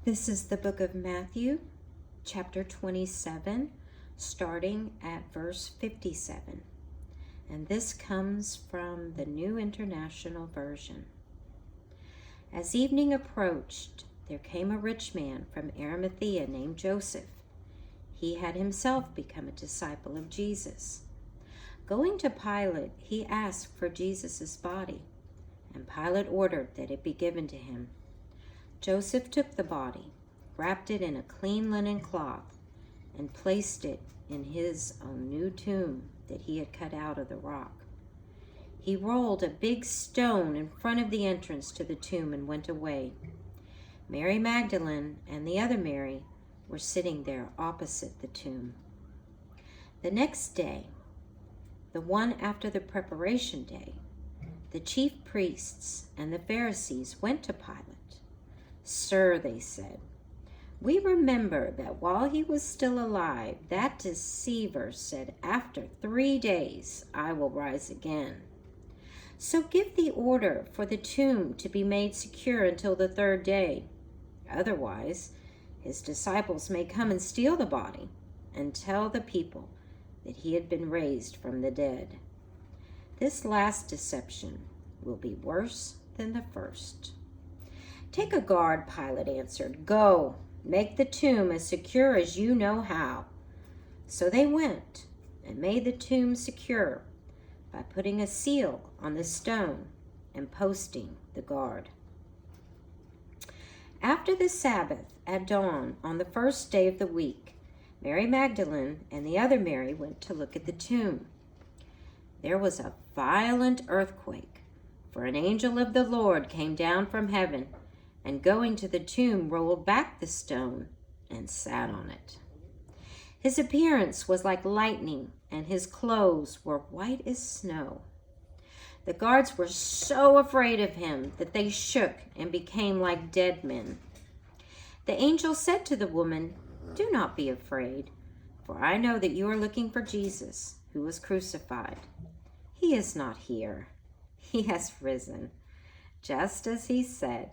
This is the book of Matthew, chapter 27, starting at verse 57. And this comes from the New International Version. As evening approached, there came a rich man from Arimathea named Joseph. He had himself become a disciple of Jesus. Going to Pilate, he asked for Jesus' body, and Pilate ordered that it be given to him. Joseph took the body, wrapped it in a clean linen cloth, and placed it in his own new tomb that he had cut out of the rock. He rolled a big stone in front of the entrance to the tomb and went away. Mary Magdalene and the other Mary were sitting there opposite the tomb. The next day, the one after the preparation day, the chief priests and the Pharisees went to Pilate. "Sir," they said, "we remember that while he was still alive, that deceiver said, 'After 3 days I will rise again.' So give the order for the tomb to be made secure until the 3rd day. Otherwise, his disciples may come and steal the body and tell the people that he had been raised from the dead. This last deception will be worse than the first." "Take a guard," Pilate answered. "Go, make the tomb as secure as you know how." So they went and made the tomb secure by putting a seal on the stone and posting the guard. After the Sabbath, at dawn on the 1st day of the week, Mary Magdalene and the other Mary went to look at the tomb. There was a violent earthquake, for an angel of the Lord came down from heaven, and going to the tomb rolled back the stone and sat on it. His appearance was like lightning, and his clothes were white as snow. The guards were so afraid of him that they shook and became like dead men. The angel said to the woman, "Do not be afraid, for I know that you are looking for Jesus, who was crucified. He is not here. He has risen, just as he said.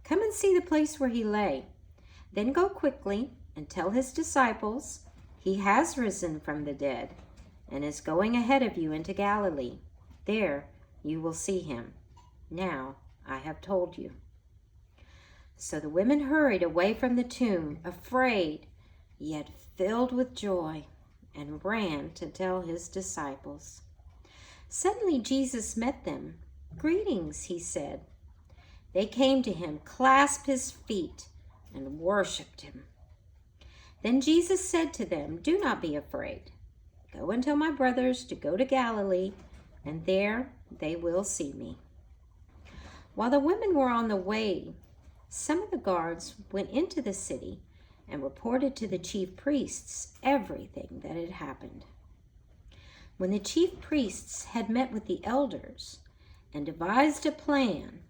Come and see the place where he lay. Then go quickly and tell his disciples he has risen from the dead and is going ahead of you into Galilee. There you will see him. Now I have told you." So the women hurried away from the tomb, afraid, yet filled with joy, and ran to tell his disciples. Suddenly Jesus met them. "Greetings," he said. They came to him, clasped his feet, and worshipped him. Then Jesus said to them, "Do not be afraid. Go and tell my brothers to go to Galilee, and there they will see me." While the women were on the way, some of the guards went into the city and reported to the chief priests everything that had happened. When the chief priests had met with the elders and devised a plan,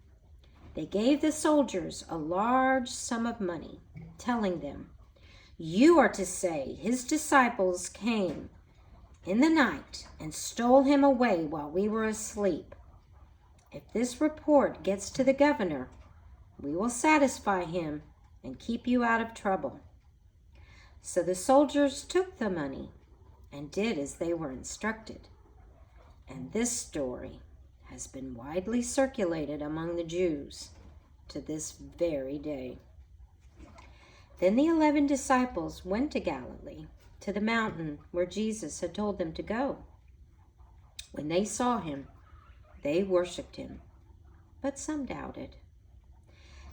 they gave the soldiers a large sum of money, telling them, "You are to say his disciples came in the night and stole him away while we were asleep. If this report gets to the governor, we will satisfy him and keep you out of trouble." So the soldiers took the money and did as they were instructed. And this story has been widely circulated among the Jews to this very day. Then the 11 disciples went to Galilee, to the mountain where Jesus had told them to go. When they saw him, they worshipped him, but some doubted.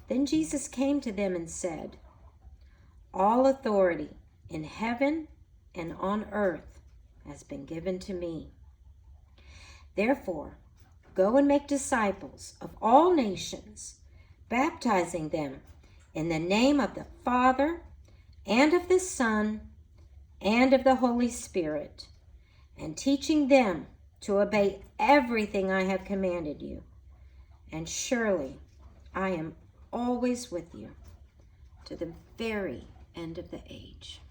Then Jesus came to them and said, "All authority in heaven and on earth has been given to me. Therefore, go and make disciples of all nations, baptizing them in the name of the Father and of the Son and of the Holy Spirit, and teaching them to obey everything I have commanded you. And surely I am always with you to the very end of the age."